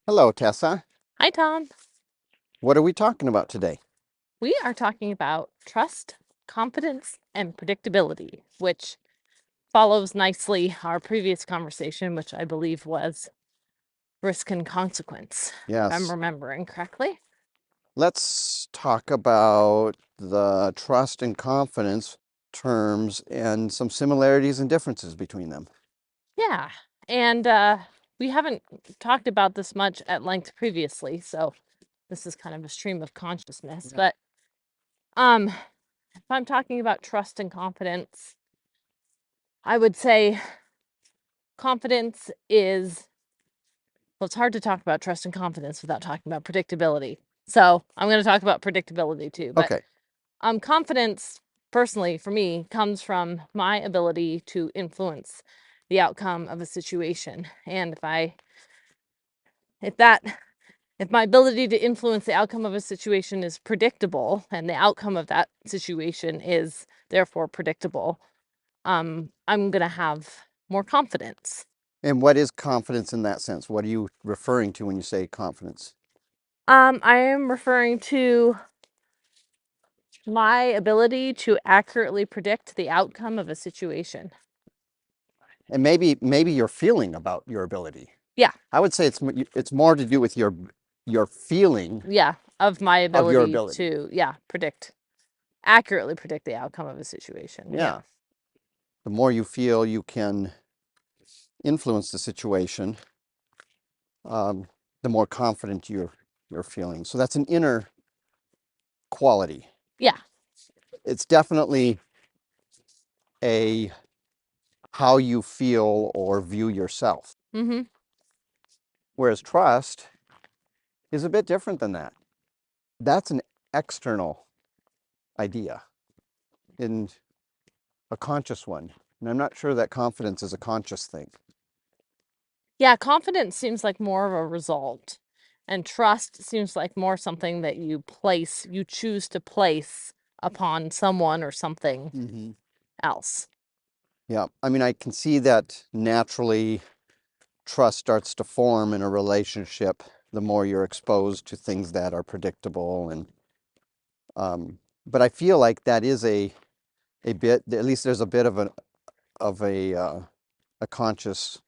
Hello, Tessa. Hi, Tom. What are we talking about today? We are talking about trust, confidence, and predictability, which follows nicely our previous conversation, which I believe was risk and consequence, if I'm Yes, remembering correctly. let's talk about the trust and confidence terms and some similarities and differences between them. Yeah. And we haven't talked about this much at length previously, so this is kind of a stream of consciousness. Yeah. But if I'm talking about trust and confidence, I would say confidence is well, it's hard to talk about trust and confidence without talking about predictability. So I'm going to talk about predictability too. But Okay, confidence, personally, for me, comes from my ability to influence the outcome of a situation. And if that, if my ability to influence the outcome of a situation is predictable, and the outcome of that situation is therefore predictable, I'm going to have more confidence. and what is confidence in that sense? What are you referring to when you say confidence? I am referring to my ability to accurately predict the outcome of a situation. And maybe your feeling about your ability. Yeah, I would say it's more to do with your feeling yeah, of my of your ability ability. to, yeah, accurately predict the outcome of a situation. Yeah. Yeah. The more you feel you can influence the situation, the more confident you're feeling. So that's an inner quality. Yeah. It's definitely a how you feel or view yourself. Mm-hmm. Whereas trust is a bit different than that. That's an external idea and a conscious one. And I'm not sure that confidence is a conscious thing. Yeah, confidence seems like more of a result. And trust seems like more something that you choose to place upon someone or something Mm-hmm. else. Yeah, I mean, I can see that naturally trust starts to form in a relationship the more you're exposed to things that are predictable and but I feel like that is a bit, at least there's a bit of a conscious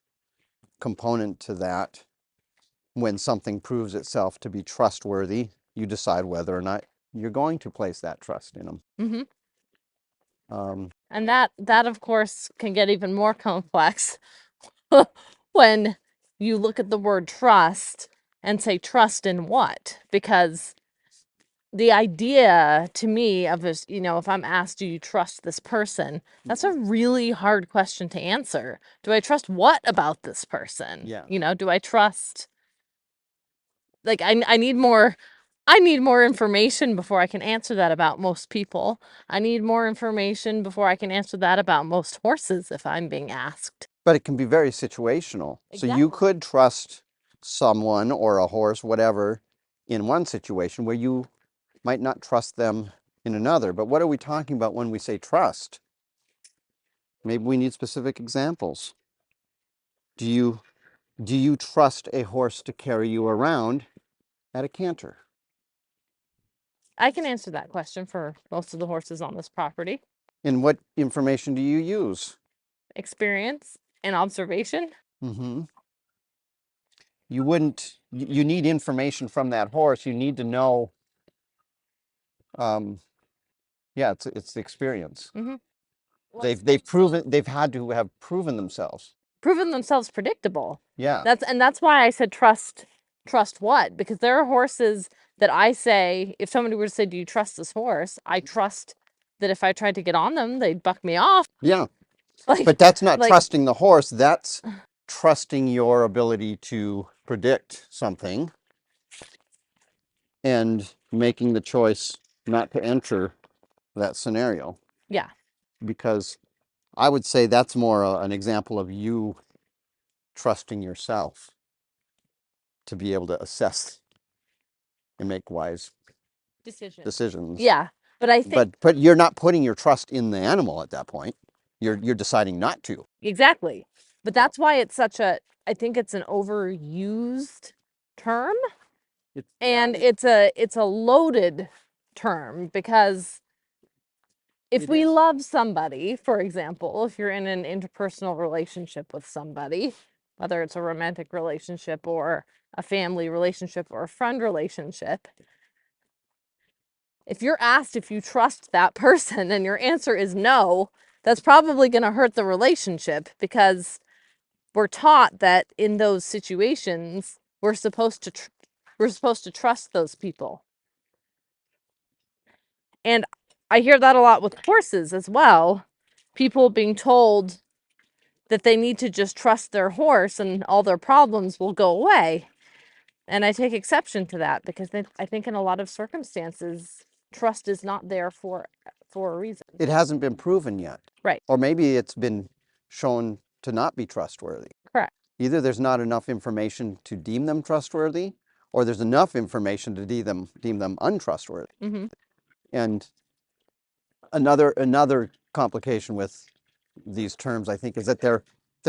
component to that. When something proves itself to be trustworthy, you decide whether or not you're going to place that trust in them. Mm-hmm. Um, And that of course can get even more complex when you look at the word trust and say trust in what? Because the idea to me of this, if I'm asked, do you trust this person? That's a really hard question to answer. Do I trust what about this person? yeah, Do I trust like I need more information before I can answer that about most people. I need more information before I can answer that about most horses if I'm being asked. but it can be very situational. So you Exactly. could trust someone or a horse, whatever, in one situation where you might not trust them in another. But what are we talking about when we say trust? Maybe we need specific examples. Do you trust a horse to carry you around at a canter? I can answer that question for most of the horses on this property. And what information do you use? Experience and observation. Mm-hmm. You wouldn't, you need information from that horse. You need to know, um, yeah, it's the experience. Mm-hmm. They've had to have proven themselves. Proven themselves predictable. Yeah. That's why I said trust what? Because there are horses that I say, if somebody were to say, "Do you trust this horse?" I trust that if I tried to get on them, they'd buck me off. Yeah. Like But that's not like trusting the horse. That's trusting your ability to predict something and making the choice not to enter that scenario. yeah. Because I would say that's more an example of you trusting yourself to be able to assess and make wise Decision. decisions. Yeah. But I think But you're not putting your trust in the animal at that point. You're deciding not to. exactly. But So that's why it's such a I think it's an overused term, It's, and it's a loaded term, because if it we is. love somebody, for example, if you're in an interpersonal relationship with somebody, whether it's a romantic relationship or a family relationship or a friend relationship, if you're asked if you trust that person and your answer is no, that's probably going to hurt the relationship, because we're taught that in those situations we're supposed to trust those people. And I hear that a lot with horses as well. People being told that they need to just trust their horse and all their problems will go away. And I take exception to that, because I think in a lot of circumstances, trust is not there for a reason. It hasn't been proven yet. Right. Or maybe it's been shown to not be trustworthy. Correct. Either there's not enough information to deem them trustworthy, or there's enough information to deem them untrustworthy. Mm-hmm. And another complication with these terms, I think, is that they're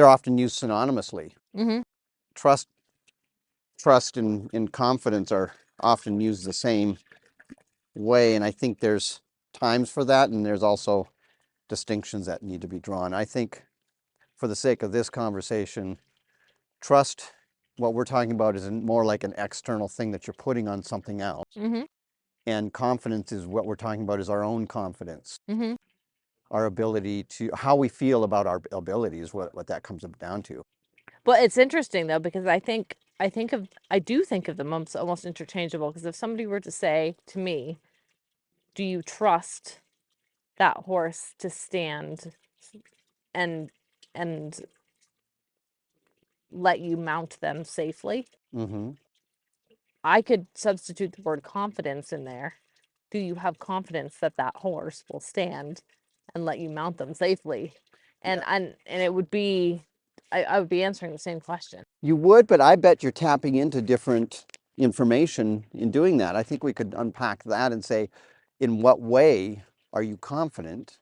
often used synonymously. Mm-hmm. Trust and confidence are often used the same way, and I think there's times for that, and there's also distinctions that need to be drawn. I think, for the sake of this conversation, trust, what we're talking about, is more like an external thing that you're putting on something else. Mm-hmm. And confidence is what we're talking about, is our own confidence. Mm-hmm. Our ability to, how we feel about our abilities, what that comes down to. But it's interesting though, because I do think of them almost interchangeable. Because if somebody were to say to me, "Do you trust that horse to stand and and let you mount them safely?" Mm-hmm. I could substitute the word confidence in there. Do you have confidence that that horse will stand and let you mount them safely? And Yeah. and it would be, I would be answering the same question. You would, but I bet you're tapping into different information in doing that. I think we could unpack that and say, in what way are you confident?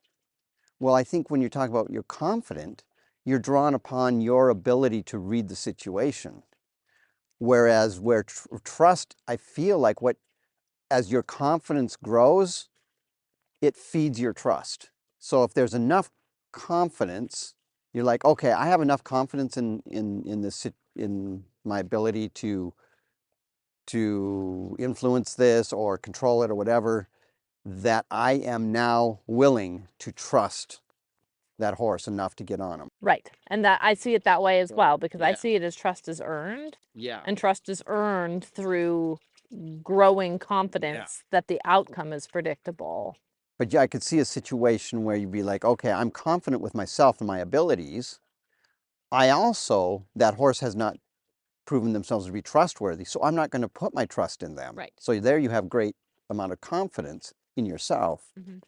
Well, I think when you're talking about you're confident, you're drawn upon your ability to read the situation. Whereas where trust, I feel like, as your confidence grows, it feeds your trust. So if there's enough confidence, you're like, okay, I have enough confidence in my ability to influence this or control it or whatever, that I am now willing to trust that horse enough to get on him. Right. And that I see it that way as well, because I Yeah. see it as trust is earned, Yeah. and trust is earned through growing confidence that the outcome is predictable. But yeah, I could see a situation where you'd be like, okay, I'm confident with myself and my abilities. That horse has not proven themselves to be trustworthy, so I'm not going to put my trust in them. Right. So there you have great amount of confidence in yourself, Mm-hmm.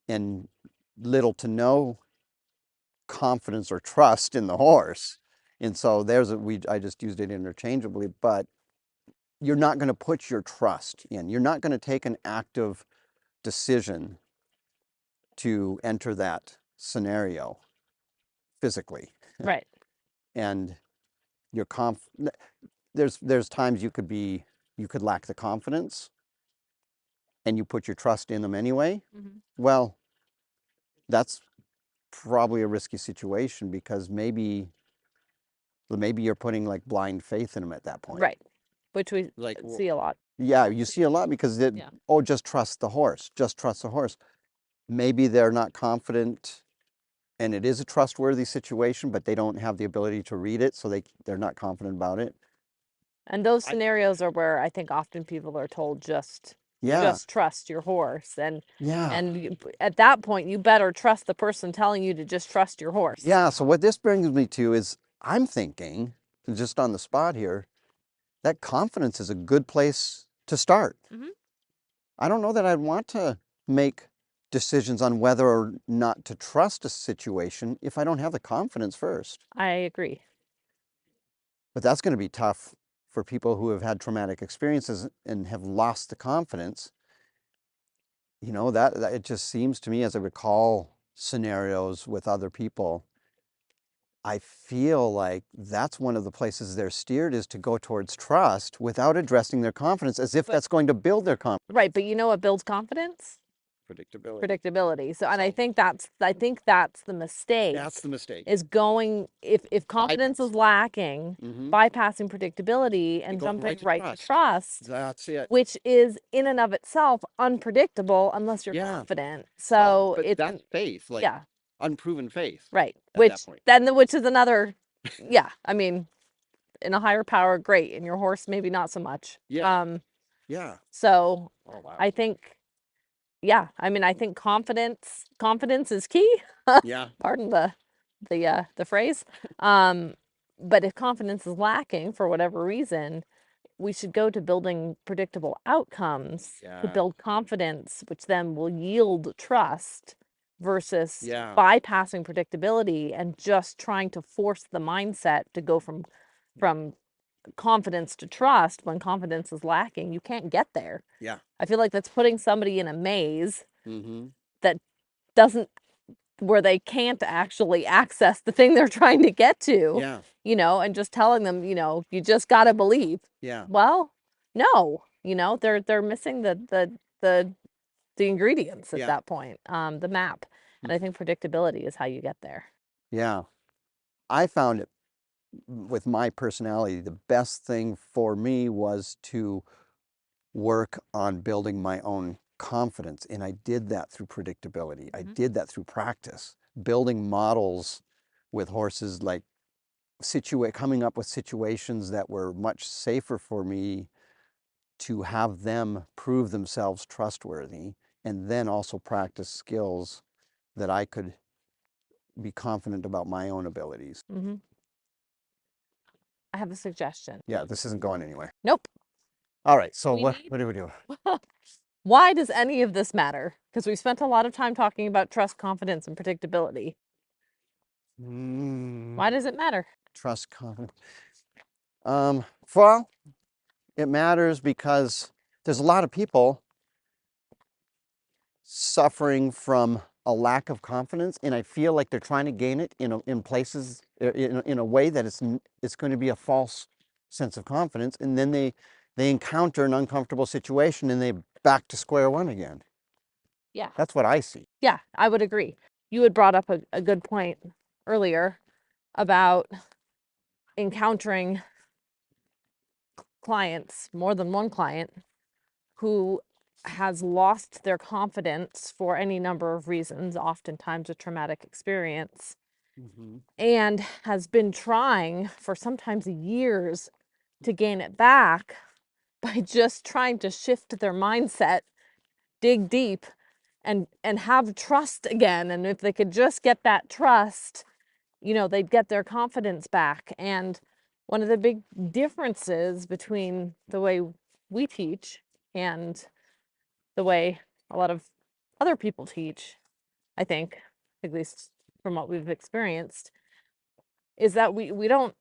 and little to no confidence or trust in the horse. And so I just used it interchangeably, but you're not going to put your trust in. You're not going to take an active decision to enter that scenario physically. Right. And your there's times you could lack the confidence and you put your trust in them anyway. Mm-hmm. Well, that's probably a risky situation, because maybe you're putting like blind faith in them at that point. Right. Which we Like, see a lot. yeah, you see a lot, because Yeah. just trust the horse, just trust the horse. Maybe they're not confident and it is a trustworthy situation, but they don't have the ability to read it, so they're not confident about it. And those scenarios are where I think often people are told just trust your horse, and at that point you better trust the person telling you to just trust your horse. Yeah, so what this brings me to is, I'm thinking, just on the spot here, that confidence is a good place to start. Mm-hmm. I don't know that I'd want to make decisions on whether or not to trust a situation if I don't have the confidence first. I agree. But that's going to be tough for people who have had traumatic experiences and have lost the confidence. That it just seems to me, as I recall scenarios with other people, I feel like that's one of the places they're steered, is to go towards trust without addressing their confidence, as if But that's going to build their confidence. right, but you know what builds confidence? Predictability. Predictability. So, and I So think that's the mistake, that's the mistake. is going, if confidence Bypass. is lacking, Mm-hmm. bypassing predictability You and go jumping right to right to trust. trust, That's it. which is in and of itself unpredictable unless you're Yeah. confident. Well, So but it's that's faith, like yeah, unproven faith right. at that Which point. then which is another, yeah. I mean, in a higher power, great. In your horse, maybe not so much. Yeah. Yeah. So Oh, wow. I think, yeah. I mean, I think confidence is key. Yeah. Pardon the phrase. But if confidence is lacking for whatever reason, we should go to building predictable outcomes to Yeah. build confidence, which then will yield trust, versus Yeah. bypassing predictability and just trying to force the mindset to go from confidence to trust when confidence is lacking. You can't get there. Yeah. I feel like that's putting somebody in a maze Mm-hmm. that doesn't, where they can't actually access the thing they're trying to get to, Yeah. and just telling them, you just got to believe. Yeah. Well, no, they're missing the ingredients at Yeah. that point, the map. And I think predictability is how you get there. Yeah. I found it, with my personality, the best thing for me was to work on building my own confidence. And I did that through predictability. I did that through practice, building models with horses, like coming up with situations that were much safer for me to have them prove themselves trustworthy, and then also practice skills that I could be confident about my own abilities. Hmm. I have a suggestion. Yeah, this isn't going anywhere. Nope. All right, so We what need. do we do? Why does any of this matter? Because we spent a lot of time talking about trust, confidence, and predictability. Why does it matter? Trust, confidence. Well, it matters because there's a lot of people suffering from a lack of confidence, and I feel like they're trying to gain it in places, in a way that it's going to be a false sense of confidence, and then they encounter an uncomfortable situation and they back to square one again. Yeah. That's what I see. Yeah, I would agree. You had brought up a good point earlier about encountering clients, more than one client, who has lost their confidence for any number of reasons, oftentimes a traumatic experience, and has been trying for sometimes years to gain it back by just trying to shift their mindset, dig deep, and have trust again. And if they could just get that trust, they'd get their confidence back. And one of the big differences between the way we teach and the way a lot of other people teach, I think, at least from what we've experienced, is that we don't,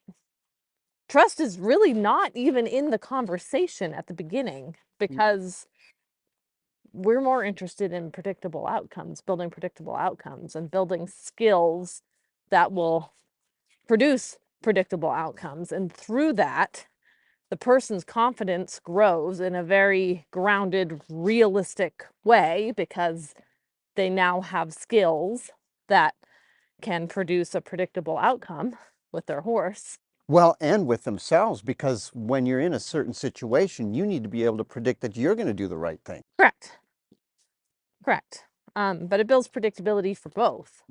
trust is really not even in the conversation at the beginning, because we're more interested in predictable outcomes, building predictable outcomes and building skills that will produce predictable outcomes. And through that, the person's confidence grows in a very grounded, realistic way, because they now have skills that can produce a predictable outcome with their horse. Well, and with themselves, because when you're in a certain situation, you need to be able to predict that you're going to do the right thing. Correct. Correct. But it builds predictability for both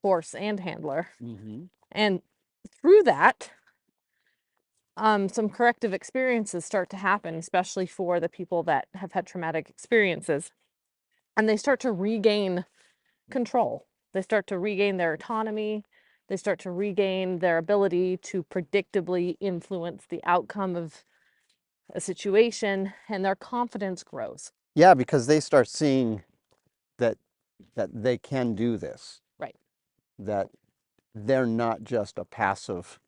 horse and handler. And through that, some corrective experiences start to happen, especially for the people that have had traumatic experiences. And they start to regain control. They start to regain their autonomy. They start to regain their ability to predictably influence the outcome of a situation, and their confidence grows. Yeah, because they start seeing that they can do this, Right. that they're not just a passive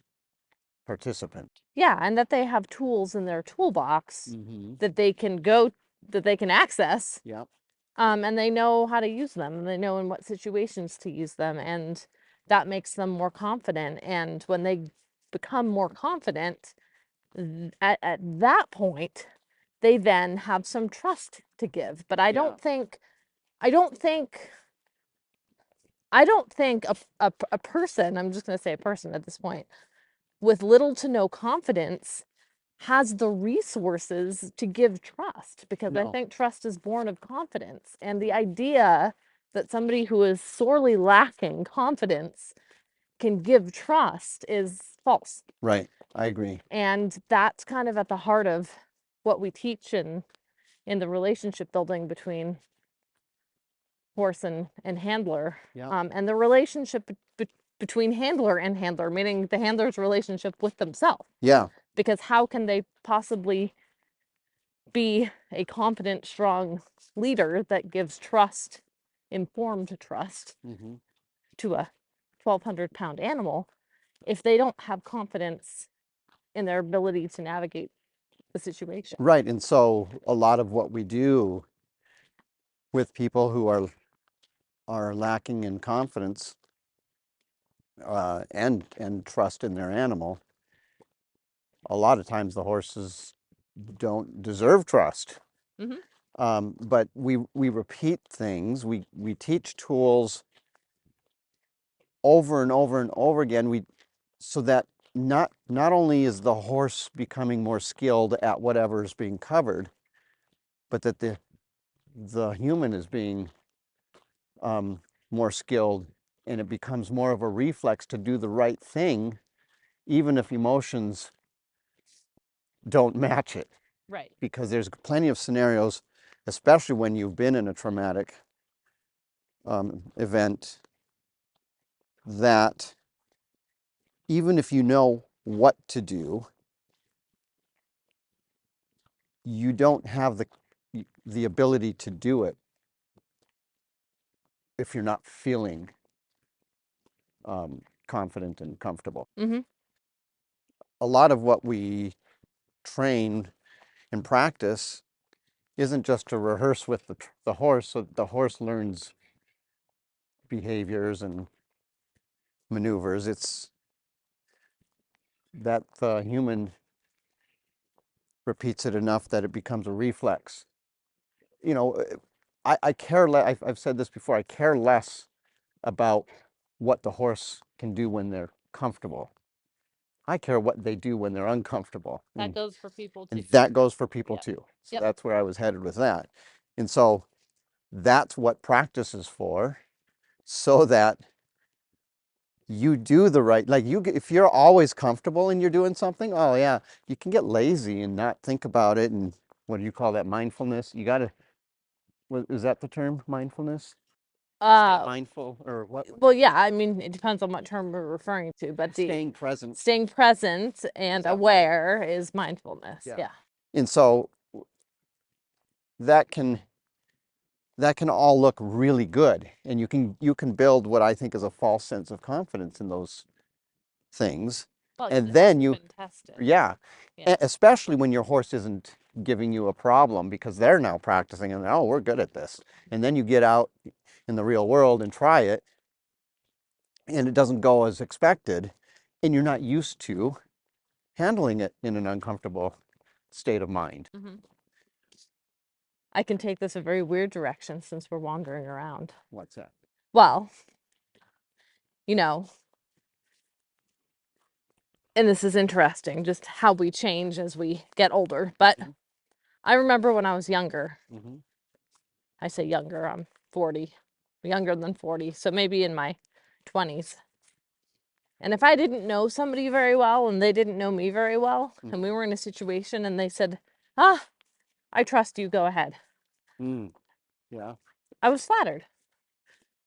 participant. Yeah, and that they have tools in their toolbox that they can access. Yeah. And they know how to use them. They know in what situations to use them, and that makes them more confident. And when they become more confident, at that point, they then have some trust to give. But I don't think a person, I'm just going to say a person at this point, with little to no confidence has the resources to give trust, because I think trust is born of confidence. And the idea that somebody who is sorely lacking confidence can give trust is false. Right. I agree. And that's kind of at the heart of what we teach in the relationship building between horse and handler. And the relationship between handler and handler, meaning the handler's relationship with themselves. Yeah. Because how can they possibly be a confident, strong leader that gives trust, informed trust, to a 1,200-pound animal if they don't have confidence in their ability to navigate the situation? Right. And so a lot of what we do with people who are lacking in confidence and trust in their animal, a lot of times the horses don't deserve trust. But we repeat things. We teach tools over and over and over again. So that not only is the horse becoming more skilled at whatever is being covered, but that the human is being more skilled, and it becomes more of a reflex to do the right thing, even if emotions don't match it. Right. Because there's plenty of scenarios, especially when you've been in a traumatic event, that even if you know what to do, you don't have the ability to do it if you're not feeling confident and comfortable. A lot of what we train and practice isn't just to rehearse with the horse so that the horse learns behaviors and maneuvers. It's that the human repeats it enough that it becomes a reflex. You know, I care less. I've said this before. I care less about what the horse can do when they're comfortable. I care what they do when they're uncomfortable. That goes for people too. And that goes for people Yeah. too. So Yep. that's where I was headed with that. And so that's what practice is for, so that you do the right, like if you're always comfortable and you're doing something, oh yeah, you can get lazy and not think about it. And what do you call that? Mindfulness. You got to, is that the term, mindfulness? Stay mindful, or what? Well, yeah, I mean, it depends on what term we're referring to, but Staying present. Staying present and aware is mindfulness. Yeah. And so that can all look really good, and you can build what I think is a false sense of confidence in those things. Well, And then you, been tested. yeah, especially when your horse isn't giving you a problem, because they're now practicing and, oh, we're good at this. And then you get out in the real world and try it, and it doesn't go as expected, and you're not used to handling it in an uncomfortable state of mind. I can take this a very weird direction since we're wandering around. What's that? Well, you know, and this is interesting, just how we change as we get older. But I remember when I was younger, I say younger, I'm 40, younger than 40, so maybe in my 20s. And if I didn't know somebody very well and they didn't know me very well, and we were in a situation and they said, I trust you, go ahead. Yeah. I was flattered.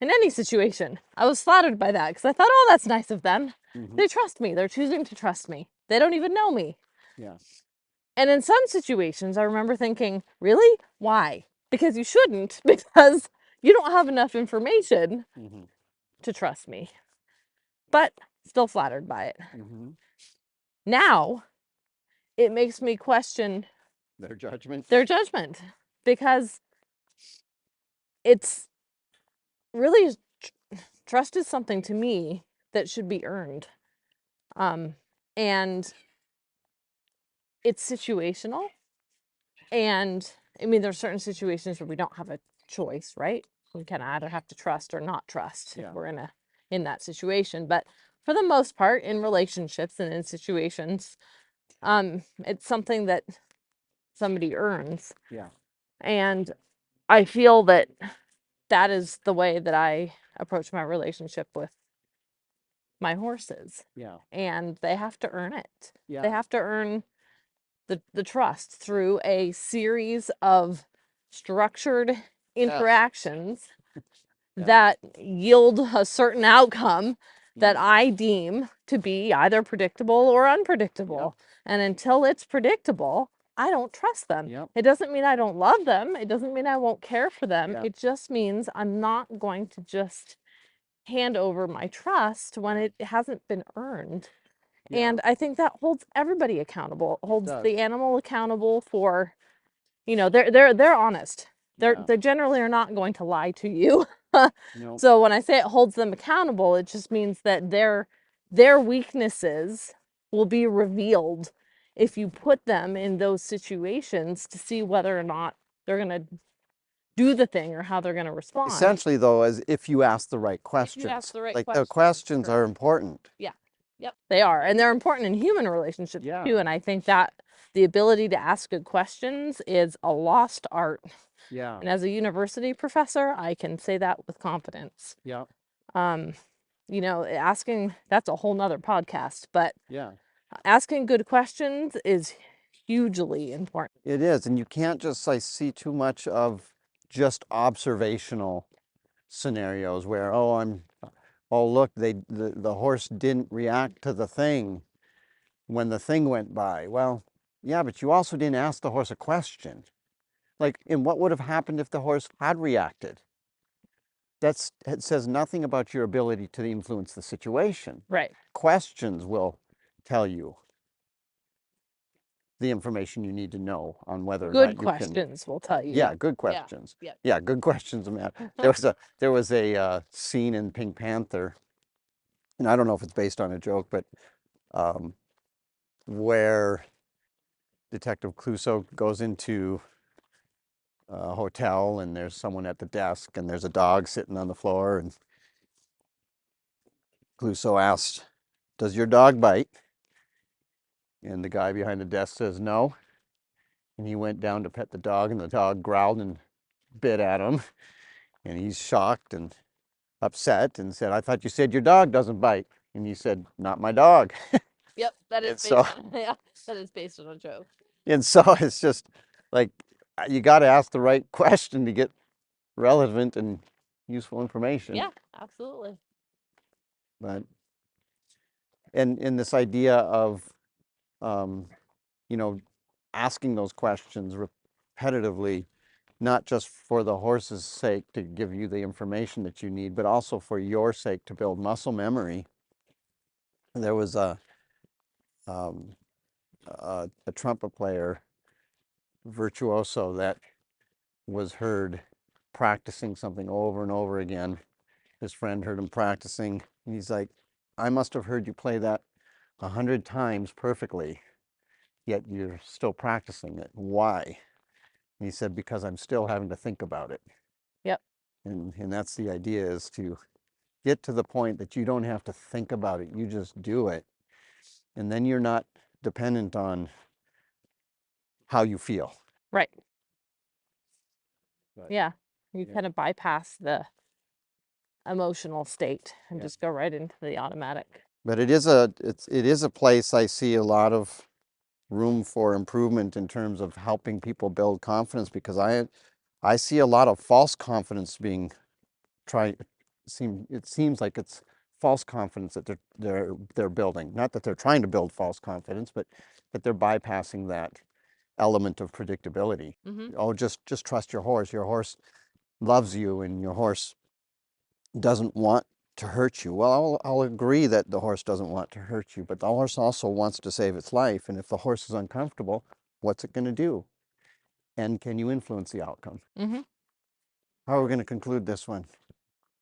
In any situation, I was flattered by that because I thought, oh, that's nice of them. They trust me. They're choosing to trust me. They don't even know me. Yeah. And in some situations, I remember thinking, really? Why? Because you shouldn't, because you don't have enough information to trust me. But still flattered by it. Now, it makes me question Their judgment. Because it's really, trust is something to me that should be earned. And it's situational. And I mean, there's certain situations where we don't have a choice, right? We can either have to trust or not trust if we're in that situation. But for the most part, in relationships and in situations, it's something that somebody earns. Yeah. And I feel that that is the way that I approach my relationship with my horses. Yeah. And they have to earn it. Yeah. They have to earn the trust through a series of structured interactions that yield a certain outcome that I deem to be either predictable or unpredictable. And until it's predictable, I don't trust them. It doesn't mean I don't love them. It doesn't mean I won't care for them. It just means I'm not going to just hand over my trust when it hasn't been earned. And I think that holds everybody accountable. It holds the animal accountable for, you know, they're honest. They generally are not going to lie to you. So when I say it holds them accountable, it just means that their weaknesses will be revealed if you put them in those situations to see whether or not they're going to do the thing or how they're going to respond. Essentially, though, as if you ask the right questions. If you ask the right like questions. the questions are important. Yeah. Yep. They are. And they're important in human relationships too. And I think that the ability to ask good questions is a lost art. Yeah. And as a university professor, I can say that with confidence. Yeah. You know, asking, that's a whole nother podcast, but Yeah. asking good questions is hugely important. It is. And you can't just see too much of just observational scenarios where, oh, look, the horse didn't react to the thing when the thing went by. Well, yeah, but you also didn't ask the horse a question. Like, and what would have happened if the horse had reacted? It says nothing about your ability to influence the situation. Right. Questions will tell you the information you need to know on whether or not Good you can. questions will tell you. Yeah, good questions. Yeah. Yeah, good questions, man. There was a scene in Pink Panther, and I don't know if it's based on a joke, but where Detective Clouseau goes into a hotel and there's someone at the desk and there's a dog sitting on the floor, and Clouseau asks, "Does your dog bite?" And the guy behind the desk says no. And he went down to pet the dog, and the dog growled and bit at him. And he's shocked and upset and said, "I thought you said your dog doesn't bite." And he said, "Not my dog." Yep, that is And based so, on, yeah, that is based on a joke. and so it's just like you got to ask the right question to get relevant and useful information. Yeah, absolutely. But and in this idea of you know, asking those questions repetitively, not just for the horse's sake to give you the information that you need, but also for your sake to build muscle memory. There was um, a trumpet player, virtuoso, that was heard practicing something over and over again. His friend heard him practicing, and he's like, "I must have heard you play that 100 times perfectly, yet you're still practicing it. Why?" And he said, "Because I'm still having to think about it." Yep. And that's the idea, is to get to the point that you don't have to think about it. You just do it. And then you're not dependent on how you feel. Right. But, yeah. You kind of bypass the emotional state and just go right into the automatic. But it is a place I see a lot of room for improvement in terms of helping people build confidence, because I see a lot of false confidence being it seems like it's false confidence that they're building. Not that they're trying to build false confidence, but that they're bypassing that element of predictability. Oh, just trust your horse. Your horse loves you, and your horse doesn't want to hurt you. Well, I'll agree that the horse doesn't want to hurt you, but the horse also wants to save its life. And if the horse is uncomfortable, what's it going to do? And can you influence the outcome? How are we going to conclude this one?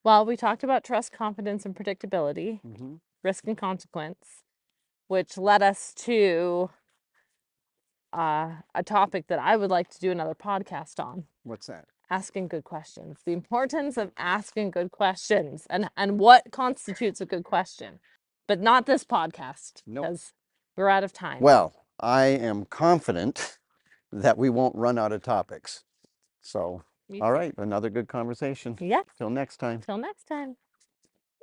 Well, we talked about trust, confidence, and predictability, Mm-hmm. risk and consequence, which led us to a topic that I would like to do another podcast on. What's that? Asking good questions. The importance of asking good questions and what constitutes a good question. But not this podcast, Nope. because we're out of time. Well, I am confident that we won't run out of topics. So, all right, another good conversation. Yes. Till next time. Till next time.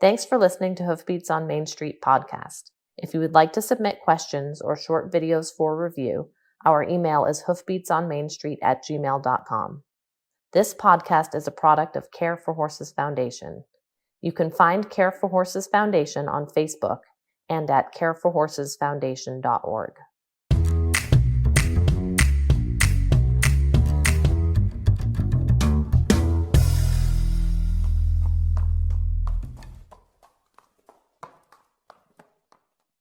Thanks for listening to Hoofbeats on Main Street podcast. If you would like to submit questions or short videos for review, our email is hoofbeatsonmainstreet@gmail.com. This podcast is a product of Care for Horses Foundation. You can find Care for Horses Foundation on Facebook and at careforhorsesfoundation.org.